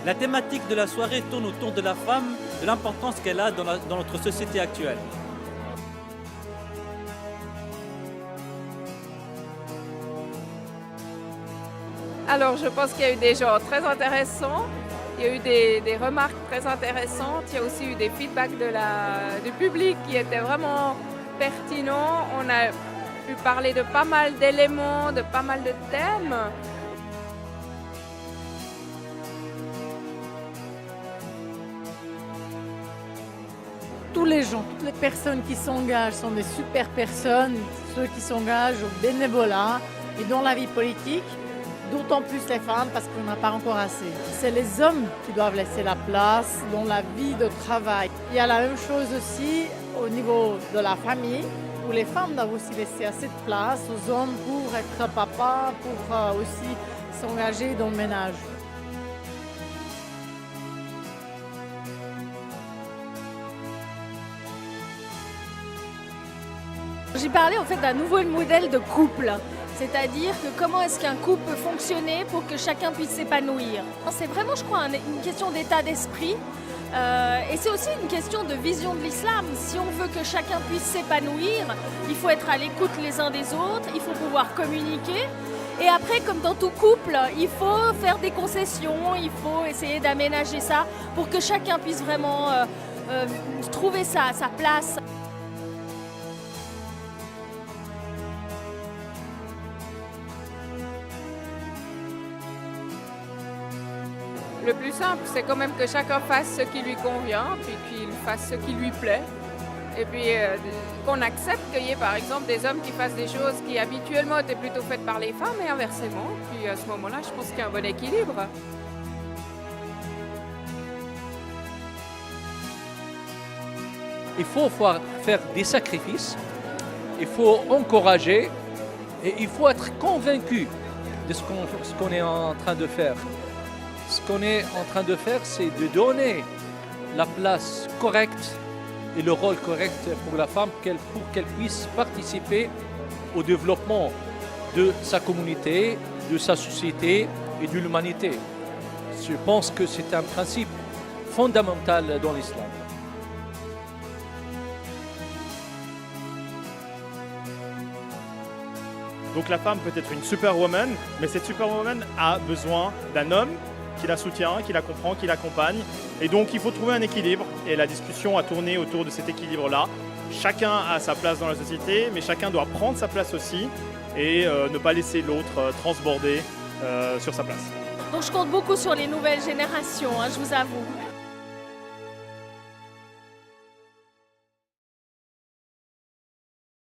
La thématique de la soirée tourne autour de la femme, de l'importance qu'elle a dans notre société actuelle. Alors, je pense qu'il y a eu des gens très intéressants, il y a eu des remarques très intéressantes, il y a aussi eu des feedbacks du public qui étaient vraiment pertinents. On a pu parler de pas mal d'éléments, de pas mal de thèmes. Tous les gens, toutes les personnes qui s'engagent sont des super personnes, ceux qui s'engagent au bénévolat et dans la vie politique. D'autant plus les femmes parce qu'on n'a pas encore assez. C'est les hommes qui doivent laisser la place dans la vie de travail. Il y a la même chose aussi au niveau de la famille où les femmes doivent aussi laisser assez de place aux hommes pour être papa, pour aussi s'engager dans le ménage. J'ai parlé en fait d'un nouveau modèle de couple. C'est-à-dire que comment est-ce qu'un couple peut fonctionner pour que chacun puisse s'épanouir. C'est vraiment, je crois, une question d'état d'esprit. Et c'est aussi une question de vision de l'islam. Si on veut que chacun puisse s'épanouir, il faut être à l'écoute les uns des autres, il faut pouvoir communiquer. Et après, comme dans tout couple, il faut faire des concessions, il faut essayer d'aménager ça pour que chacun puisse vraiment trouver sa place. Le plus simple, c'est quand même que chacun fasse ce qui lui convient, puis qu'il fasse ce qui lui plaît. Et puis qu'on accepte qu'il y ait par exemple des hommes qui fassent des choses qui habituellement étaient plutôt faites par les femmes et inversement. Puis à ce moment-là, je pense qu'il y a un bon équilibre. Il faut faire des sacrifices, il faut encourager et il faut être convaincu de ce qu'on est en train de faire. Ce qu'on est en train de faire, c'est de donner la place correcte et le rôle correct pour la femme pour qu'elle puisse participer au développement de sa communauté, de sa société et de l'humanité. Je pense que c'est un principe fondamental dans l'islam. Donc la femme peut être une superwoman, mais cette superwoman a besoin d'un homme qui la soutient, qui la comprend, qui l'accompagne. Et donc il faut trouver un équilibre. Et la discussion a tourné autour de cet équilibre-là. Chacun a sa place dans la société, mais chacun doit prendre sa place aussi et ne pas laisser l'autre transborder sur sa place. Donc je compte beaucoup sur les nouvelles générations, je vous avoue.